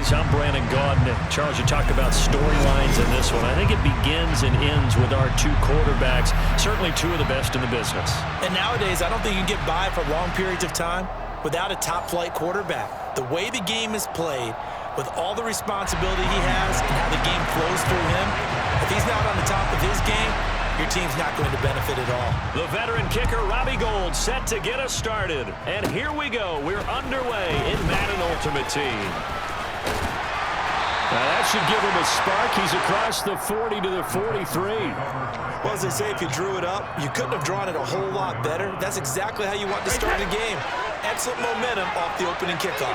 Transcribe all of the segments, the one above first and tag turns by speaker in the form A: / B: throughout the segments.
A: Sports. I'm Brandon Gaudin. Charles, you talked about storylines in this one. I think it begins and ends with our two quarterbacks, certainly two of the best in the business.
B: And nowadays, I don't think you can get by for long periods of time without a top-flight quarterback. The way the game is played, with all the responsibility he has and how the game flows through him, if he's not on the top of his game, your team's not going to benefit at all.
A: The veteran kicker, Robbie Gould, set to get us started. And here we go. We're underway in Madden Ultimate Team. Now that should give him a spark. He's across the 40 to the 43.
B: Well, as they say, if you drew it up, you couldn't have drawn it a whole lot better. That's exactly how you want to start the game. Excellent momentum off the opening kickoff.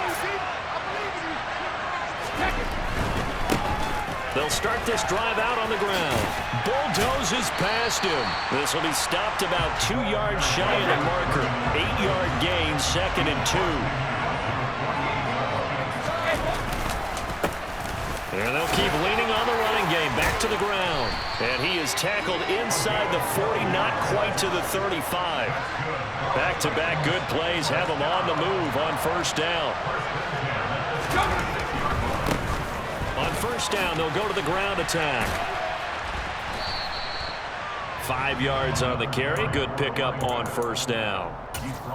A: They'll start this drive out on the ground. Bulldozes past him. This will be stopped about 2 yards shy of the marker. 8-yard gain, 2nd and 2. And they'll keep leaning on the running game. Back to the ground. And he is tackled inside the 40, not quite to the 35. Back-to-back good plays have him on the move on first down. On first down, they'll go to the ground attack. 5 yards on the carry. Good pickup on first down.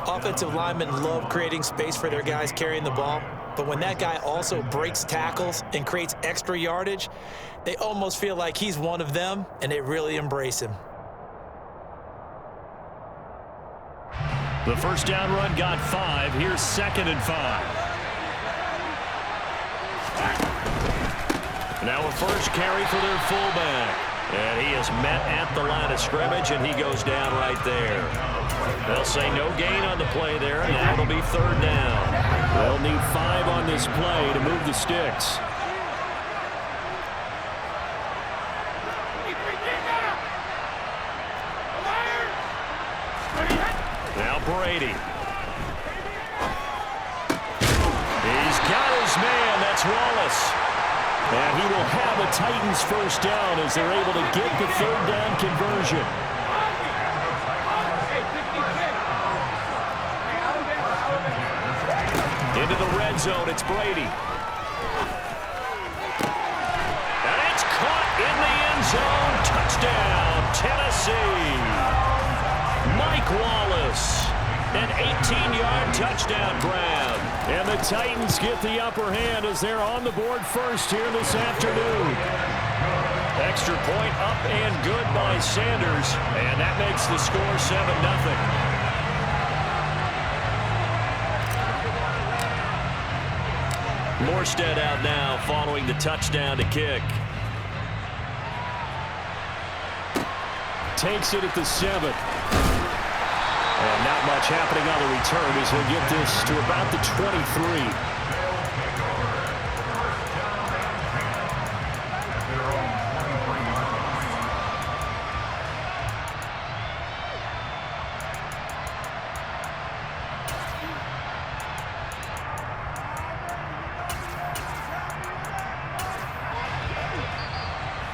B: Offensive linemen love creating space for their guys carrying the ball. But when that guy also breaks tackles and creates extra yardage, they almost feel like he's one of them, and they really embrace him.
A: The first down run got 5. Here's 2nd and 5. Now a first carry for their fullback. And he is met at the line of scrimmage, and he goes down right there. They'll say no gain on the play there, and now it'll be 3rd down. They'll need 5 on this play to move the sticks. Now Brady. He's got his man. That's Wallace. And he will have a Titans first down as they're able to get the 3rd down conversion. Into the red zone, it's Brady. And it's caught in the end zone. Touchdown, Tennessee. Mike Wallace. An 18-yard touchdown grab. And the Titans get the upper hand as they're on the board first here this afternoon. Extra point up and good by Sanders. And that makes the score 7-0. Morstead out now following the touchdown to kick. Takes it at the 7. And not much happening on the return as he'll get this to about the 23.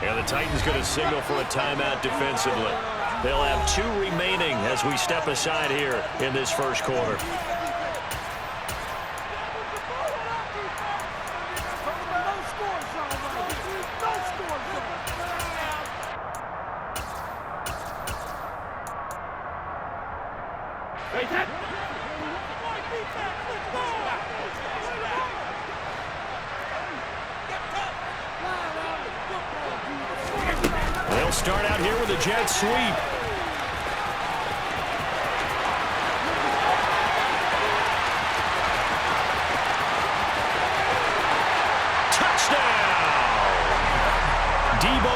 A: And the Titans going to signal for a timeout defensively. They'll have 2 remaining as we step aside here in this first quarter. They'll start out here with a jet sweep.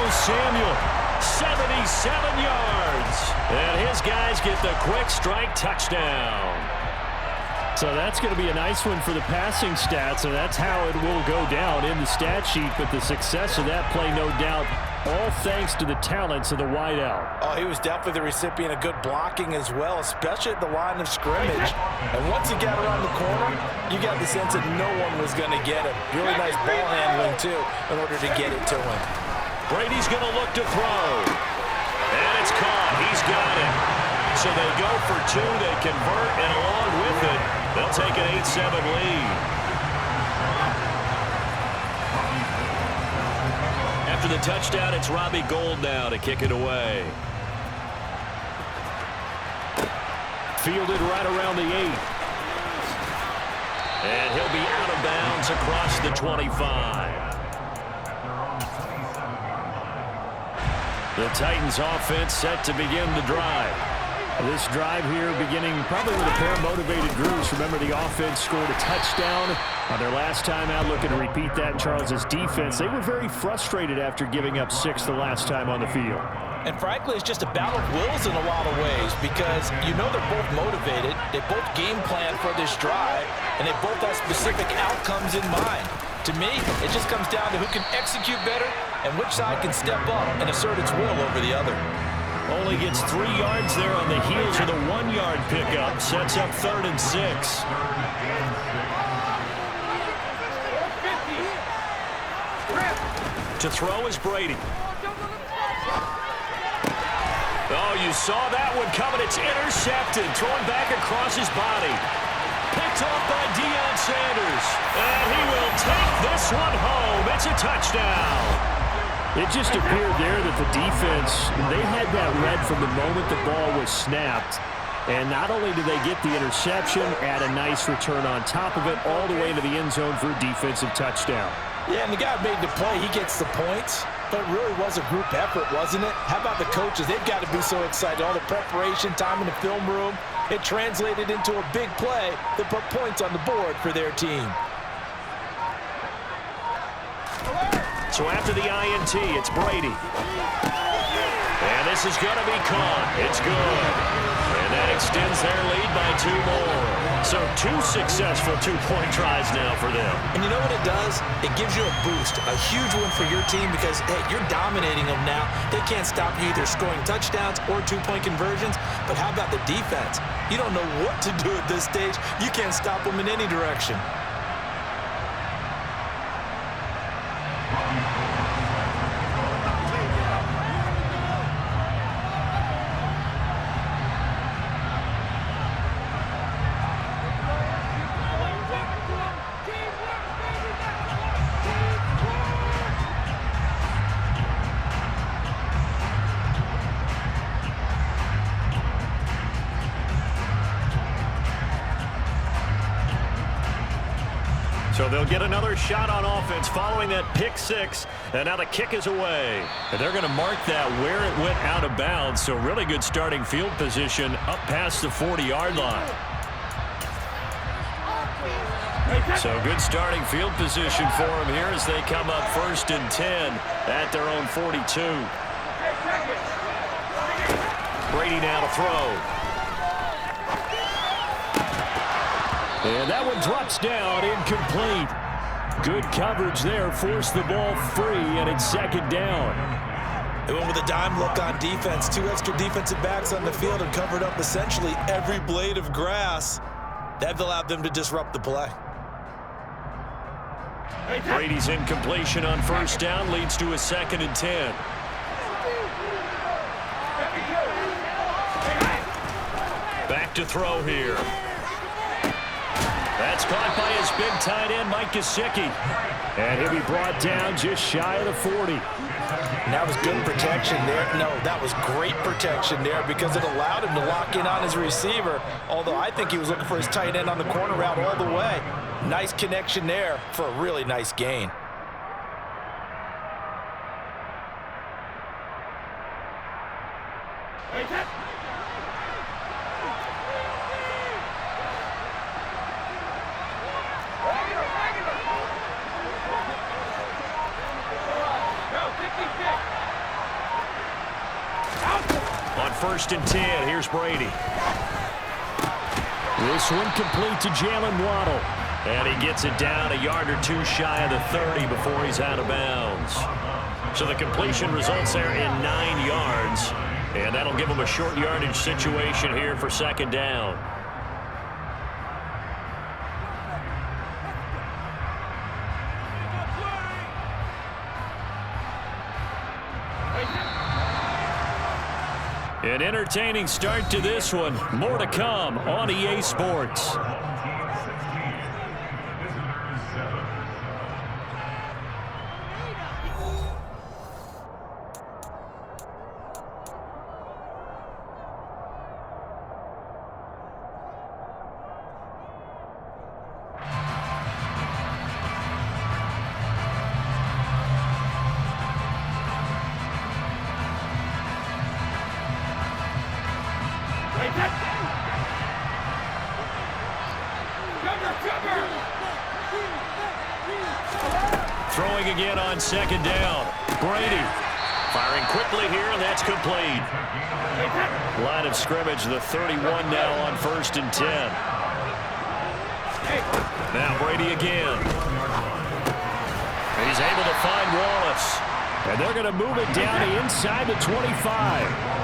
A: Samuel, 77 yards. And his guys get the quick strike touchdown. So that's going to be a nice one for the passing stats, and that's how it will go down in the stat sheet. But the success of that play, no doubt, all thanks to the talents of the wideout.
B: Oh, he was definitely the recipient of good blocking as well, especially at the line of scrimmage. And once he got around the corner, you got the sense that no one was going to get him. Really nice ball handling, too, in order to get it to him.
A: Brady's going to look to throw. And it's caught. He's got it. So they go for 2. They convert, and along with it, they'll take an 8-7 lead. after the touchdown, it's Robbie Gould now to kick it away. Fielded right around the 8. And he'll be out of bounds across the 25. The Titans offense set to begin the drive.
C: This drive here beginning probably with a pair of motivated groups. Remember, the offense scored a touchdown on their last time out. Looking to repeat that in Charles' defense. They were very frustrated after giving up 6 the last time on the field.
B: And frankly, it's just a battle of wills in a lot of ways because you know they're both motivated. They both game plan for this drive, and they both have specific outcomes in mind. To me, it just comes down to who can execute better and which side can step up and assert its will over the other.
A: Only gets 3 yards there on the heels of the 1-yard pickup. Sets up 3rd and 6. To throw is Brady. Oh, you saw that one coming. It's intercepted. Thrown back across his body. Picked off by Deion Sanders. And he will take this one home. It's a touchdown.
C: It just appeared there that the defense, they had that read from the moment the ball was snapped. And not only did they get the interception, add a nice return on top of it, all the way into the end zone for a defensive touchdown.
B: Yeah, and the guy made the play. He gets the points. But it really was a group effort, wasn't it? How about the coaches? They've got to be so excited. All the preparation, time in the film room. It translated into a big play that put points on the board for their team.
A: So after the INT, it's Brady. And this is going to be caught. It's good. And that extends their lead by 2 more. So 2 successful 2-point tries now for them.
B: And you know what it does? It gives you a boost, a huge one for your team because, hey, you're dominating them now. They can't stop you either scoring touchdowns or 2-point conversions. But how about the defense? You don't know what to do at this stage. You can't stop them in any direction.
A: So they'll get another shot on offense following that pick 6. And now the kick is away. And they're going to mark that where it went out of bounds. So really good starting field position up past the 40-yard line. So good starting field position for them here as they come up 1st and 10 at their own 42. Brady now to throw. And that one drops down, incomplete. Good coverage there, forced the ball free, and it's 2nd down.
B: They went with a dime look on defense. 2 extra defensive backs on the field and covered up essentially every blade of grass. That allowed them to disrupt the play.
A: Brady's incompletion on 1st down leads to a 2nd and 10. Back to throw here. That's caught by his big tight end, Mike Gesicki. And he'll be brought down just shy of the 40.
B: And that was good protection there. No, that was great protection there because it allowed him to lock in on his receiver, although I think he was looking for his tight end on the corner route all the way. Nice connection there for a really nice gain.
A: On 1st and 10, here's Brady. This one complete to Jalen Waddle. And he gets it down a yard or 2 shy of the 30 before he's out of bounds. So the completion results there in 9 yards. And that'll give him a short yardage situation here for 2nd down. An entertaining start to this one. More to come on EA Sports. throwing again on second down. Brady firing quickly here, and that's complete. Line of scrimmage, the 31 now on 1st and 10. Now Brady again. He's able to find Wallace. And they're going to move it down to inside the 25.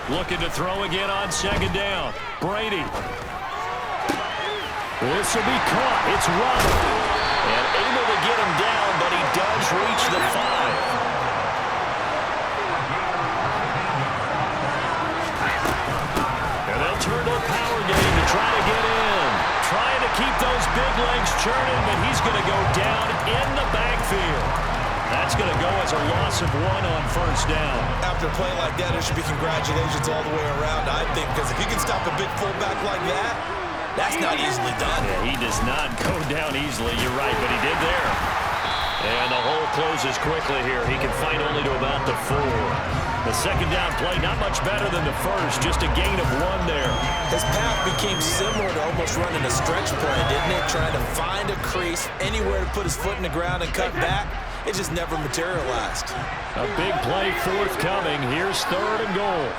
A: Looking to throw again on second down. Brady. This will be caught. It's Ronald. And able to get him down, but he does reach the 5. And they'll turn to a power game to try to get in. Trying to keep those big legs churning, but he's going to go down in the backfield. That's going to go as a loss of 1 on 1st down.
B: After a play like that, there should be congratulations all the way around, I think, because if you can stop a big fullback like that, that's not easily done.
A: Yeah, he does not go down easily. You're right, but he did there. And the hole closes quickly here. He can fight only to about the 4. The second down play, not much better than the first, just a gain of 1 there.
B: His path became similar to almost running a stretch play, didn't it? Trying to find a crease, anywhere to put his foot in the ground and cut back. It just never materialized.
A: A big play forthcoming. Here's 3rd and goal.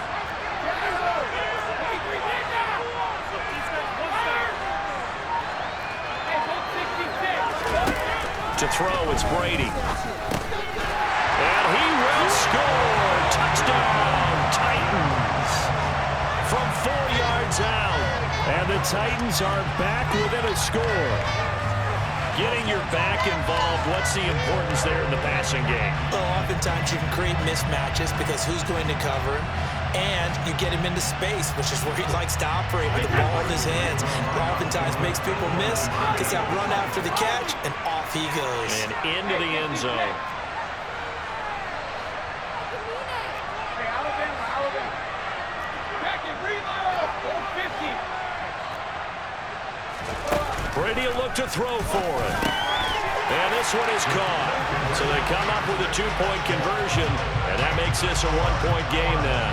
A: To throw, it's Brady. And he will score. Touchdown, Titans. From 4 yards out. And the Titans are back within a score. Getting your back involved, what's the importance there in the passing game?
B: Well, oftentimes you can create mismatches because who's going to cover him, and you get him into space, which is where he likes to operate with the ball in his hands. It oftentimes makes people miss, gets that run after the catch, and off he goes.
A: And into the end zone. Brady will look to throw for it. And this one is caught. So they come up with a 2-point conversion, and that makes this a 1-point game now.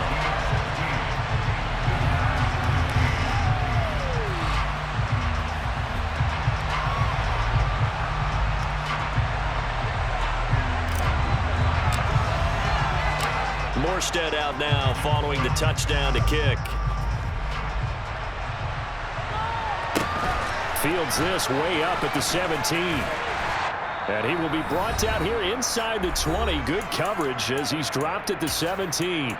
A: Morstead out now following the touchdown to kick. Fields this way up at the 17. And he will be brought down here inside the 20. Good coverage as he's dropped at the 17.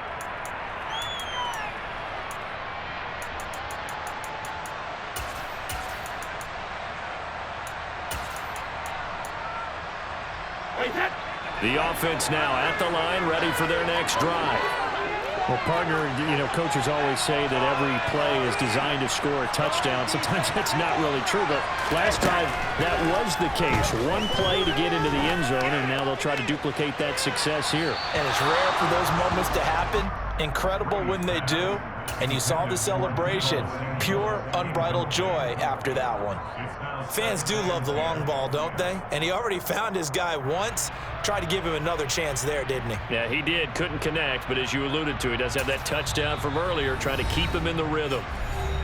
A: The offense now at the line, ready for their next drive. Well, partner, coaches always say that every play is designed to score a touchdown. Sometimes that's not really true, but last drive, that was the case. One play to get into the end zone, and now they'll try to duplicate that success here.
B: And it's rare for those moments to happen. Incredible when they do. And you saw the celebration. Pure, unbridled joy after that one. Fans do love the long ball, don't they? And he already found his guy once. Tried to give him another chance there, didn't he?
A: Yeah, he did. Couldn't connect, but as you alluded to, he does have that touchdown from earlier, trying to keep him in the rhythm.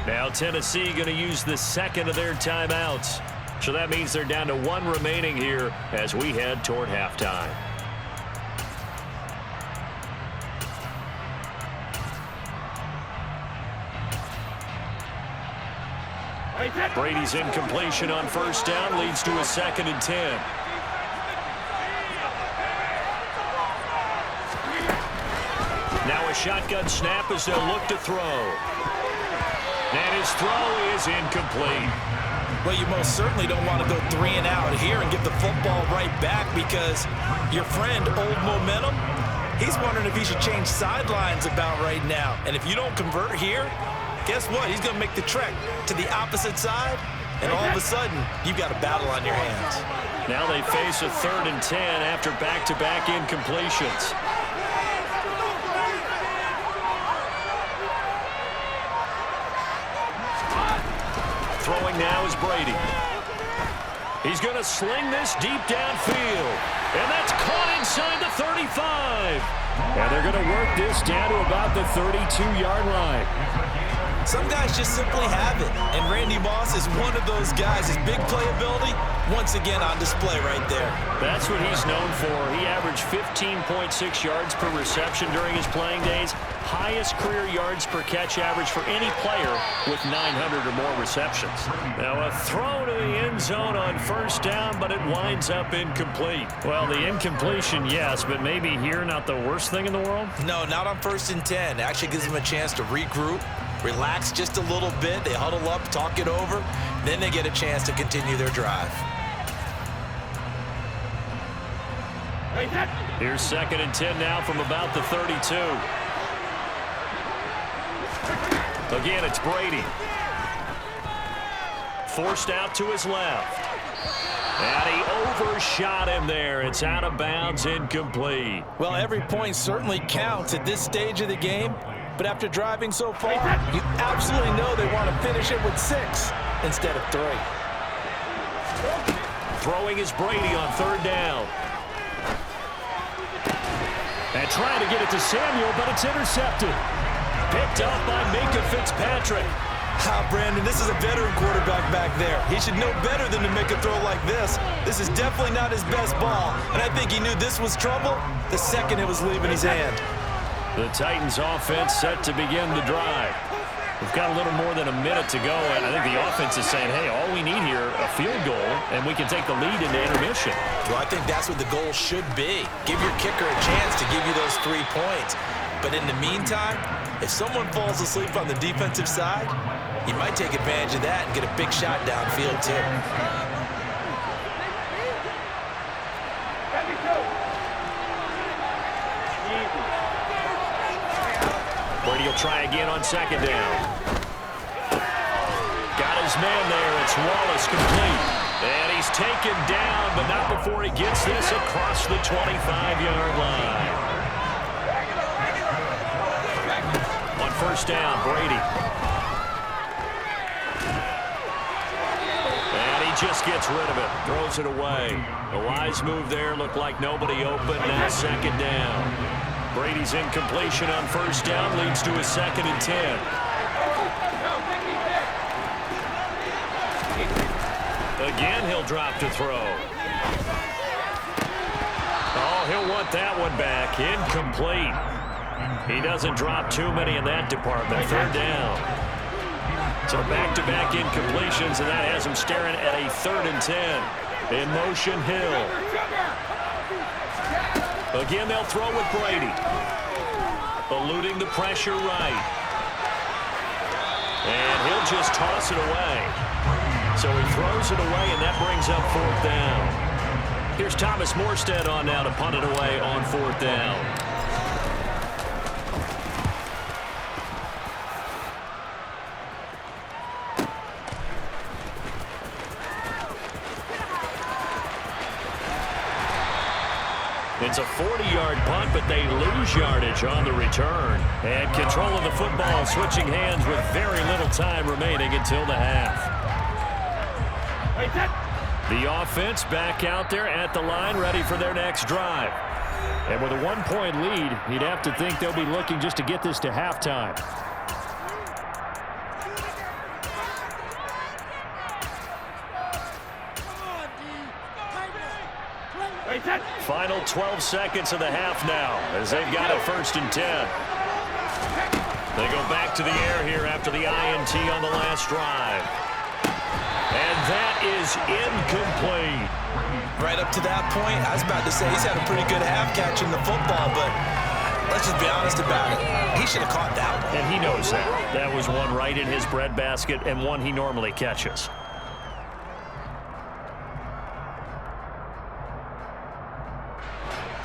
A: Now Tennessee going to use the second of their timeouts. So that means they're down to 1 remaining here as we head toward halftime. Brady's incompletion on first down leads to a 2nd and 10. Now a shotgun snap as they'll look to throw. And his throw is incomplete.
B: Well, you most certainly don't want to go 3 and out here and give the football right back because your friend, Old Momentum, he's wondering if he should change sidelines about right now. And if you don't convert here, guess what? He's going to make the trek to the opposite side, and all of a sudden, you've got a battle on your hands.
A: Now they face a 3rd and 10 after back-to-back incompletions. Throwing now is Brady. He's going to sling this deep downfield, and that's caught inside the 35. And they're going to work
C: get this down to about the 32-yard line.
B: Some guys just simply have it, and Randy Moss is one of those guys. His big playability, once again on display right there.
C: That's what he's known for. He averaged 15.6 yards per reception during his playing days. Highest career yards per catch average for any player with 900 or more receptions. Now a throw to the end zone on first down, but it winds up incomplete. Well, the incompletion, yes, but maybe here not the worst thing in the world?
B: No, not on 1st and 10. It actually gives them a chance to regroup, relax just a little bit. They huddle up, talk it over. Then they get a chance to continue their drive.
C: Here's 2nd and 10 now from about the 32. Again, it's Brady. Forced out to his left. And he overshot him there. It's out of bounds, incomplete.
B: Well, every point certainly counts at this stage of the game. But after driving so far, you absolutely know they want to finish it with 6 instead of 3.
C: Throwing is Brady on 3rd down. And trying to get it to Samuel, but it's intercepted. Picked up by Minkah Fitzpatrick.
B: Brandon, this is a veteran quarterback back there. He should know better than to make a throw like this. This is definitely not his best ball, and I think he knew this was trouble the second it was leaving his hand.
C: The Titans offense set to begin the drive. We've got a little more than a minute to go, and I think the offense is saying, hey, all we need here, a field goal, and we can take the lead into intermission.
B: Well, I think that's what the goal should be. Give your kicker a chance to give you those 3 points. But in the meantime, if someone falls asleep on the defensive side, you might take advantage of that and get a big shot downfield, too.
C: Brady will try again on 2nd down. Got his man there. It's Wallace complete. And he's taken down, but not before he gets this across the 25-yard line. On 1st down, Brady. And he just gets rid of it. Throws it away. A wise move there. Looked like nobody open. Now 2nd down. Brady's incompletion on 1st down leads to a 2nd and 10. Again, he'll drop to throw. Oh, he'll want that one back. Incomplete. He doesn't drop too many in that department. 3rd down. So back-to-back incompletions, and that has him staring at a 3rd and 10. In motion, Hill. Again, they'll throw with Brady. Eluding the pressure right. And he'll just toss it away. So he throws it away, and that brings up 4th down. Here's Thomas Morstead on now to punt it away on 4th down. It's a 40-yard punt, but they lose yardage on the return. And control of the football, switching hands with very little time remaining until the half. The offense back out there at the line, ready for their next drive. And with a 1-point lead, you'd have to think they'll be looking just to get this to halftime. Final 12 seconds of the half now as they've got it 1st and 10. They go back to the air here after the INT on the last drive. And that is incomplete.
B: Right up to that point, I was about to say he's had a pretty good half catching the football, but let's just be honest about it. He should have caught that one.
C: And he knows that. That was one right in his breadbasket and one he normally catches.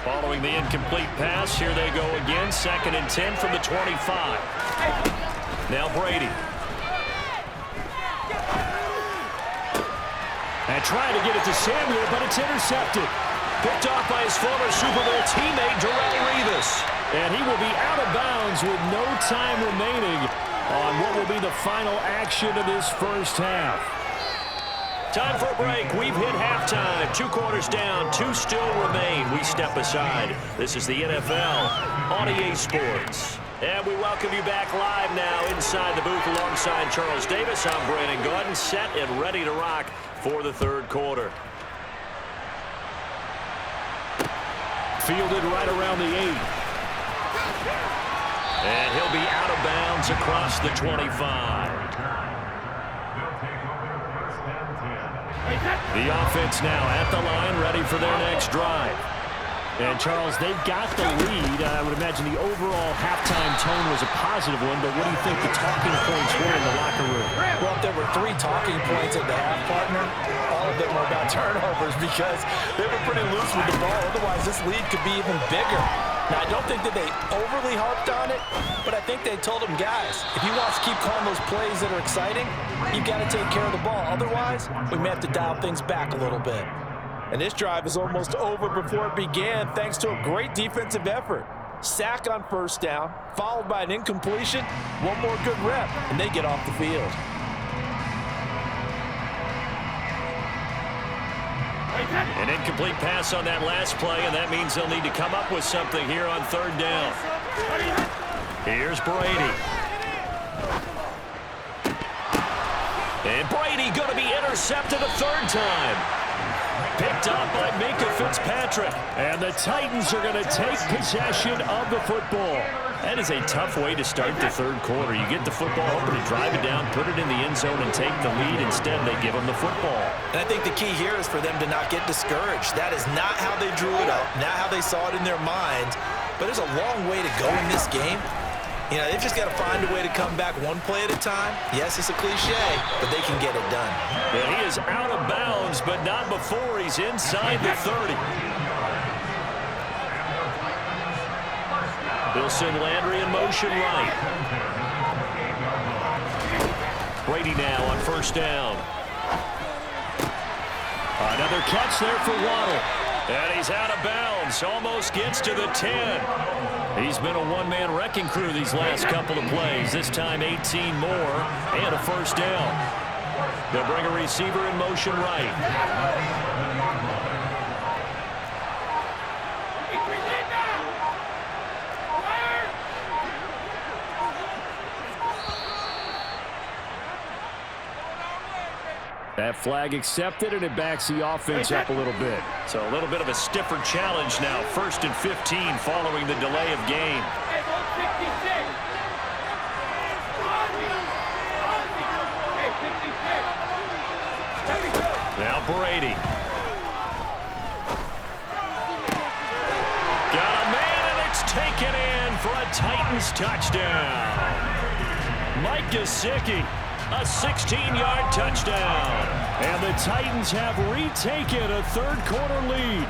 C: Following the incomplete pass, here they go again. 2nd and 10 from the 25. Now Brady. And trying to get it to Samuel, but it's intercepted. Picked off by his former Super Bowl teammate, Darrelle Revis. And he will be out of bounds with no time remaining on what will be the final action of this first half.
A: Time for a break. We've hit halftime. 2 quarters down, 2 still remain. We step aside. This is the NFL on EA Sports. And we welcome you back live now inside the booth alongside Charles Davis. I'm Brandon Gaudin, set and ready to rock for the third quarter. Fielded right around the 8. And he'll be out of bounds across the 25. The offense now at the line, ready for their next drive. And, Charles, they've got the lead. I would imagine the overall halftime tone was a positive one, but what do you think the talking points were in the locker room?
B: Well, if there were 3 talking points at the half, partner, all of them were about turnovers because they were pretty loose with the ball. Otherwise, this lead could be even bigger. Now, I don't think that they overly harped on it, but I think they told them, guys, if you want us to keep calling those plays that are exciting, you've got to take care of the ball. Otherwise, we may have to dial things back a little bit. And this drive is almost over before it began thanks to a great defensive effort. Sack on first down, followed by an incompletion, one more good rep, and they get off the field.
A: An incomplete pass on that last play, and that means they'll need to come up with something here on third down. Here's Brady. And Brady going to be intercepted a third time. Picked up by Minkah Fitzpatrick. And the Titans are going to take possession of the football. That is a tough way to start the third quarter. You get the football, hoping to drive it down, put it in the end zone, and take the lead. Instead, they give them the football.
B: And I think the key here is for them to not get discouraged. That is not how they drew it up, not how they saw it in their minds. But there's a long way to go in this game. You know, they've just got to find a way to come back one play at a time. Yes, it's a cliche, but they can get it done.
A: Yeah, he is out of bounds, but not before he's inside the 30. They'll send Landry in motion right. Brady now on first down. Another catch there for Waddle. And he's out of bounds. Almost gets to the 10. He's been a one-man wrecking crew these last couple of plays. This time 18 more and a first down. They'll bring a receiver in motion right. That flag accepted, and it backs the offense up a little bit. So a little bit of a stiffer challenge now. 1st and 15 following the delay of game. Now Brady. Got a man, and it's taken in for a Titans touchdown. Mike Gesicki. A 16-yard touchdown. And the Titans have retaken a third-quarter lead.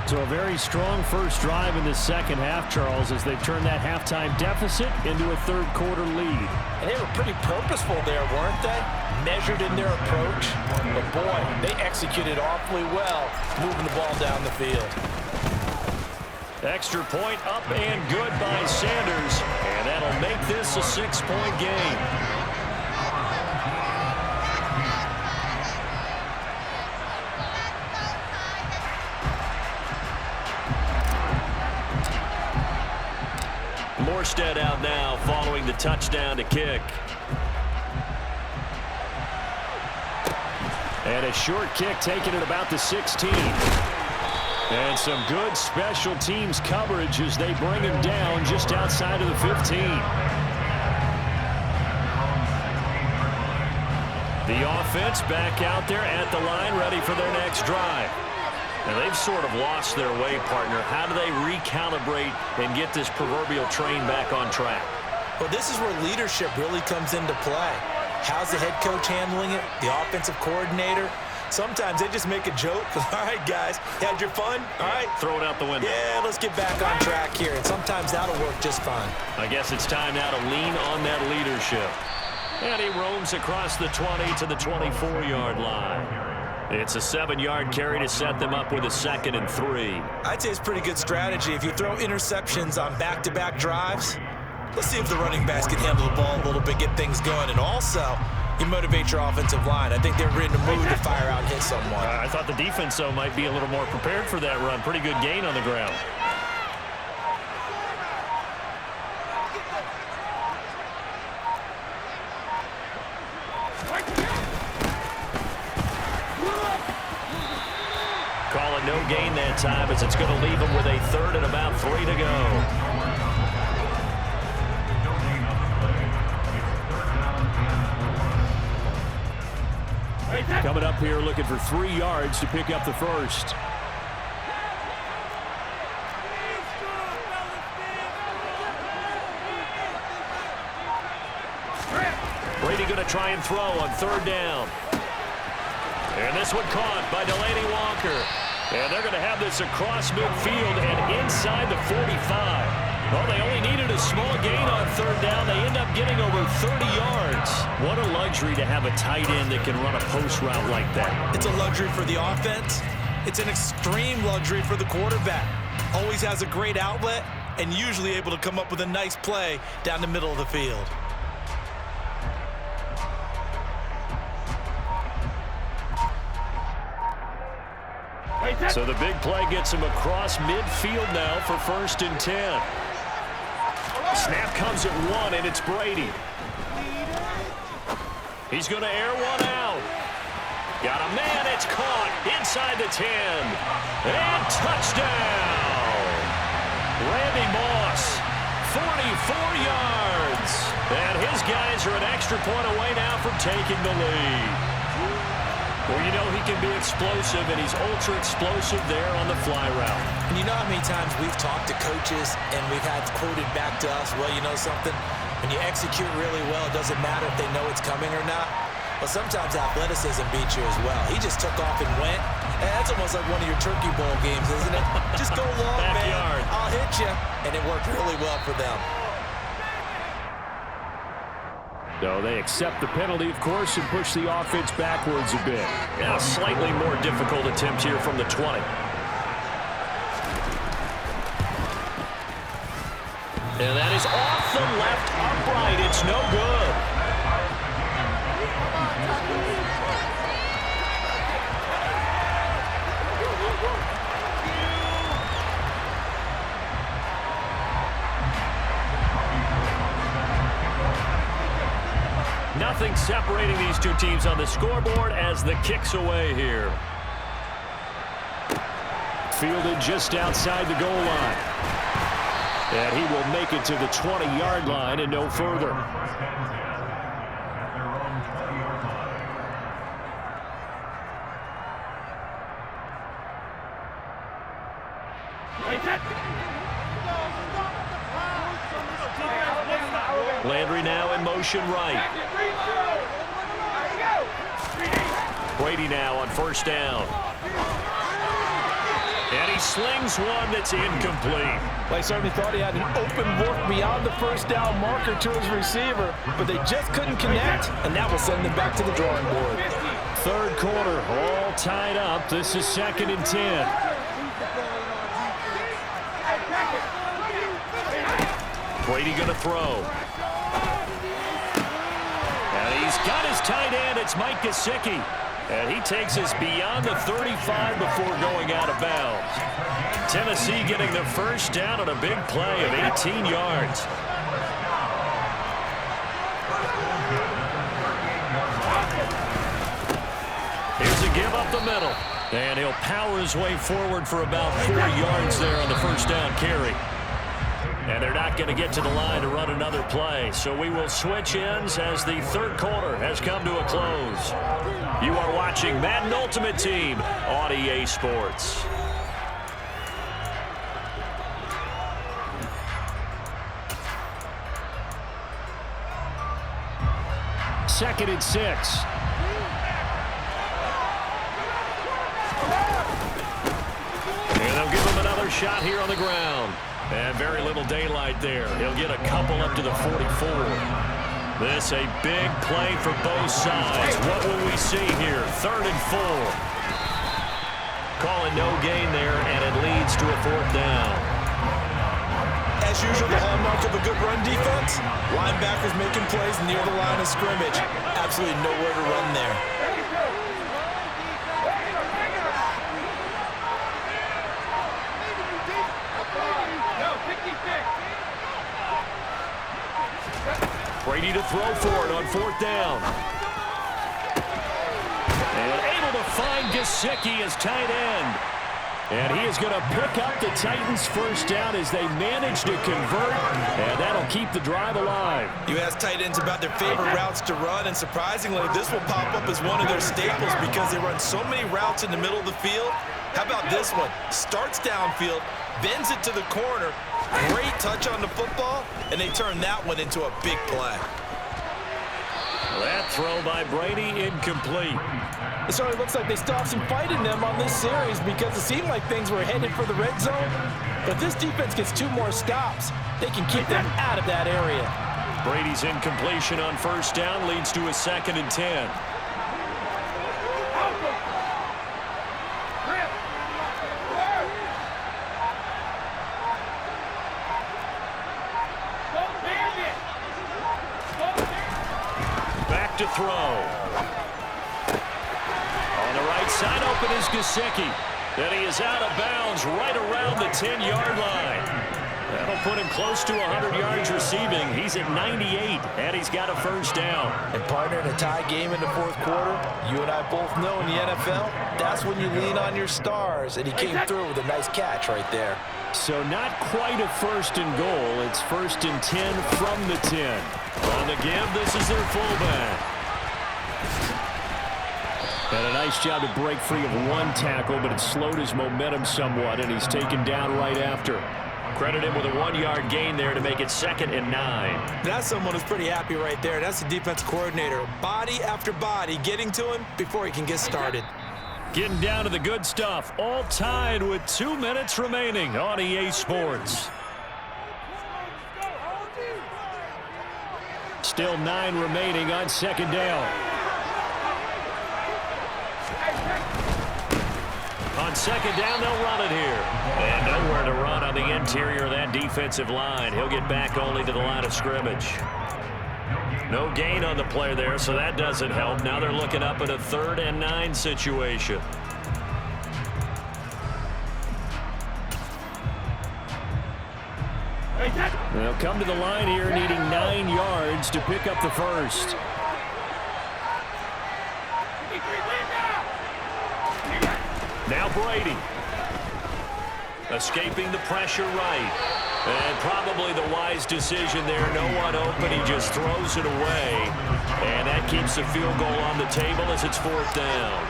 A: So a very strong first drive in the second half, Charles, as they've turned that halftime deficit into a third-quarter lead.
B: And they were pretty purposeful there, weren't they? Measured in their approach. But, boy, they executed awfully well, moving the ball down the field.
A: Extra point up and good by Sanders. And that'll make this a 6-point game. Morstead out now following the touchdown to kick. And a short kick taken at about the 16. And some good special teams coverage as they bring him down just outside of the 15. The offense back out there at the line, ready for their next drive. And they've sort of lost their way, partner. How do they recalibrate and get this proverbial train back on track?
B: Well, this is where leadership really comes into play. How's the head coach handling it? The offensive coordinator? Sometimes they just make a joke. All right, guys, had your fun? All right.
A: Throw it out the window.
B: Yeah, let's get back on track here. And sometimes that'll work just fine.
A: I guess it's time now to lean on that leadership. And he roams across the 20 to the 24-yard line. It's a 7-yard carry to set them up with a 2nd and 3.
B: I'd say it's pretty good strategy. If you throw interceptions on back-to-back drives, let's see if the running backs can handle the ball a little bit, get things going. And also, You motivate your offensive line. I think they're in the mood to fire out and hit someone.
C: I thought the defense, though, might be a little more prepared for that run. Pretty good gain on the ground. Call it no gain that time, as it's going to leave them with a third and about 3 to go. Coming up here looking for 3 yards to pick up the first. Brady going to try and throw on 3rd down. And this one caught by Delanie Walker. And they're going to have this across midfield and inside the 45. Well, they only needed a small gain on 3rd down. They end up getting over 30 yards. What a luxury to have a tight end that can run a post route like that.
B: It's a luxury for the offense. It's an extreme luxury for the quarterback. Always has a great outlet and usually able to come up with a nice play down the middle of the field.
C: So the big play gets him across midfield now for 1st and 10. Snap comes at 1, and it's Brady. He's going to air one out. Got a man, it's caught inside the 10. And touchdown! Randy Moss, 44 yards. And his guys are an extra point away now from taking the lead. Well, you know he can be explosive, and he's ultra-explosive there on the fly route.
B: And you know how many times we've talked to coaches and we've had quoted back to us, well, you know something? When you execute really well, it doesn't matter if they know it's coming or not. But sometimes athleticism beats you as well. He just took off and went. And that's almost like one of your Turkey Bowl games, isn't it? Just go long, man. I'll hit you. And it worked really well for them.
C: So they accept the penalty, of course, and push the offense backwards a bit. Now, a slightly more difficult attempt here from the 20. And that is off the left upright. It's no good. Nothing separating these two teams on the scoreboard as the kick's away here. Fielded just outside the goal line. And he will make it to the 20-yard line and no further. Landry now in motion right. Brady now on 1st down. And he slings one that's incomplete.
D: They certainly thought he had an open look beyond the 1st down marker to his receiver, but they just couldn't connect, and that will send them back to the drawing board.
C: 3rd quarter, all tied up. This is 2nd and 10. Brady going to throw. And he's got his tight end. It's Mike Gesicki. And he takes us beyond the 35 before going out of bounds. Tennessee getting the 1st down on a big play of 18 yards. Here's a give up the middle. And he'll power his way forward for about 4 yards there on the 1st down carry. And they're not going to get to the line to run another play. So we will switch ends as the 3rd quarter has come to a close. You are watching Madden Ultimate Team on EA Sports. Second and 6. And they'll give him another shot here on the ground. And very little daylight there. He'll get a couple up to the 44. This a big play for both sides. What will we see here? 3rd and 4. Calling no gain there, and it leads to a 4th down.
D: as usual, the hallmark of a good run defense? Linebackers making plays near the line of scrimmage. Absolutely nowhere to run there.
A: Brady to throw for it on 4th down. And able to find Gesicki as tight end. And he is going to pick up the Titans' first down as they manage to convert, and that'll keep the drive alive.
D: You ask tight ends about their favorite routes to run, and surprisingly, this will pop up as one of their staples because they run so many routes in the middle of the field. How about this one? Starts downfield, bends it to the corner, great touch on the football, and they turn that one into a big play.
A: That throw by Brady incomplete.
D: It certainly looks like they still have some fight in them on this series because it seemed like things were headed for the red zone. But if this defense gets 2 more stops, they can keep them out of that area.
A: Brady's incompletion on 1st down leads to a 2nd and 10. Back to throw. Side open is Gesicki. Then he is out of bounds right around the 10-yard line. That'll put him close to 100 yards receiving. He's at 98, and he's got a first down.
D: And partner, in a tie game in the 4th quarter, you and I both know in the NFL, that's when you lean on your stars. And he came through with a nice catch right there.
A: So not quite a 1st and goal. It's 1st and 10 from the 10. On the give, this is their fullback. And a nice job to break free of 1 tackle, but it slowed his momentum somewhat, and he's taken down right after. Credit him with a 1-yard gain there to make it 2nd and 9.
B: That's someone who's pretty happy right there. That's the defense coordinator. Body after body getting to him before he can get started.
A: Getting down to the good stuff. All tied with 2 minutes remaining on EA Sports. Still 9 remaining on 2nd down. On 2nd down, they'll run it here. And nowhere to run on the interior of that defensive line. He'll get back only to the line of scrimmage. No gain on the play there, so that doesn't help. Now they're looking up at a 3rd and 9 situation. They'll come to the line here needing 9 yards to pick up the first. Now Brady. Escaping the pressure right. And probably the wise decision there. No one open. He just throws it away. And that keeps the field goal on the table as it's 4th down.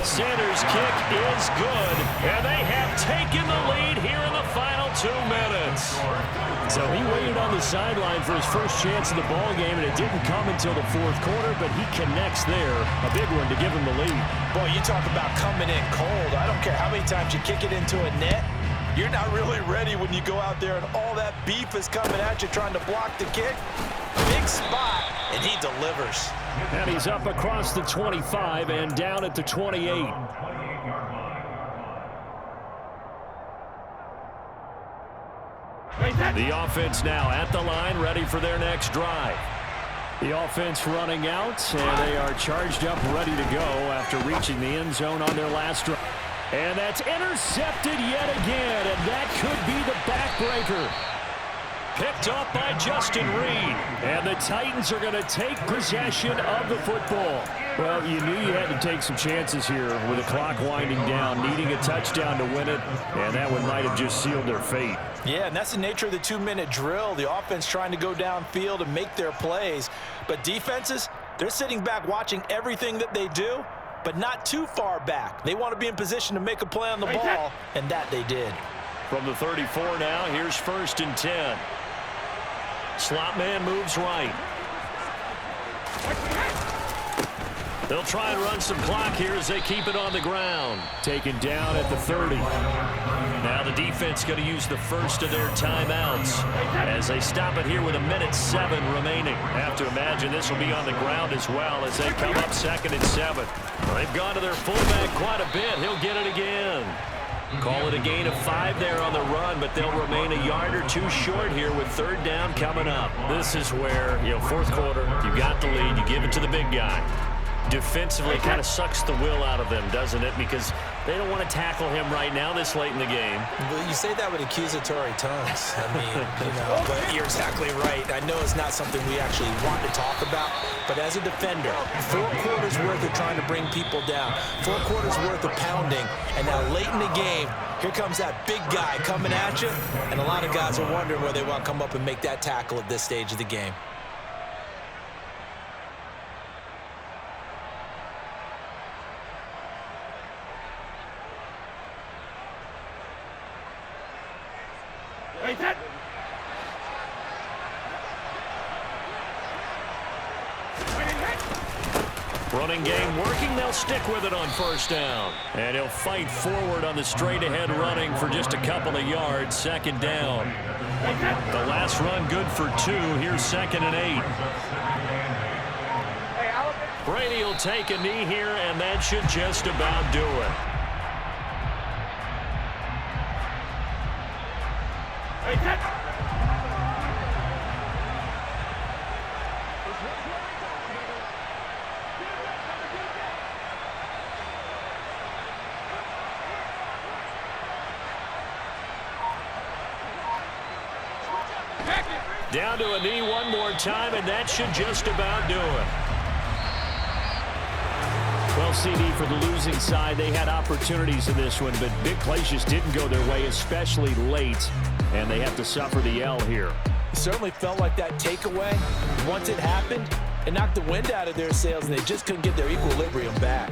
A: Sanders' kick is good. And they have taken the lead here in the final 2 minutes. So he waited on the sideline for his first chance of the ball game, and it didn't come until the 4th quarter, but he connects there. A big one to give him the lead.
D: Boy, you talk about coming in cold. I don't care how many times you kick it into a net. You're not really ready when you go out there and all that beef is coming at you trying to block the kick. Big spot, and he delivers.
A: And he's up across the 25 and down at the 28. The offense now at the line, ready for their next drive. The offense running out, and they are charged up, ready to go after reaching the end zone on their last drive. And that's intercepted yet again, and that could be the backbreaker. Picked up by Justin Reed. And the Titans are going to take possession of the football. Well, you knew you had to take some chances here with the clock winding down, needing a touchdown to win it, and that one might have just sealed their fate.
D: Yeah, and that's the nature of the 2-minute drill. The offense trying to go downfield and make their plays. But defenses, they're sitting back watching everything that they do, but not too far back. They want to be in position to make a play on the ball, and that they did.
A: From the 34 now, here's 1st and 10. Slot man moves right. They'll try and run some clock here as they keep it on the ground. Taken down at the 30. Now the defense going to use the first of their timeouts as they stop it here with 1:07 remaining. I have to imagine this will be on the ground as well as they come up 2nd and 7. They've gone to their fullback quite a bit. He'll get it again. Call it a gain of 5 there on the run, but they'll remain a yard or two short here with third down coming up. This is where, fourth quarter, you got the lead, you give it to the big guy. Defensively, kind of sucks the will out of them, doesn't it? Because they don't want to tackle him right now this late in the game.
B: Well, you say that with accusatory tones. I mean, but you're exactly right. I know it's not something we actually want to talk about, but as a defender, 4 quarters worth of trying to bring people down, 4 quarters worth of pounding, and now late in the game, here comes that big guy coming at you, and a lot of guys are wondering where they want to come up and make that tackle at this stage of the game.
A: Running game working. They'll stick with it on first down. And he'll fight forward on the straight-ahead running for just a couple of yards. Second down. The last run good for 2. Here's 2nd and 8. Brady will take a knee here, and that should just about do it. Down to a knee one more time, and that should just about do it. Well, CD, for the losing side, they had opportunities in this one, but big plays just didn't go their way, especially late, and they have to suffer the L here.
B: It certainly felt like that takeaway. Once it happened, it knocked the wind out of their sails, and they just couldn't get their equilibrium back.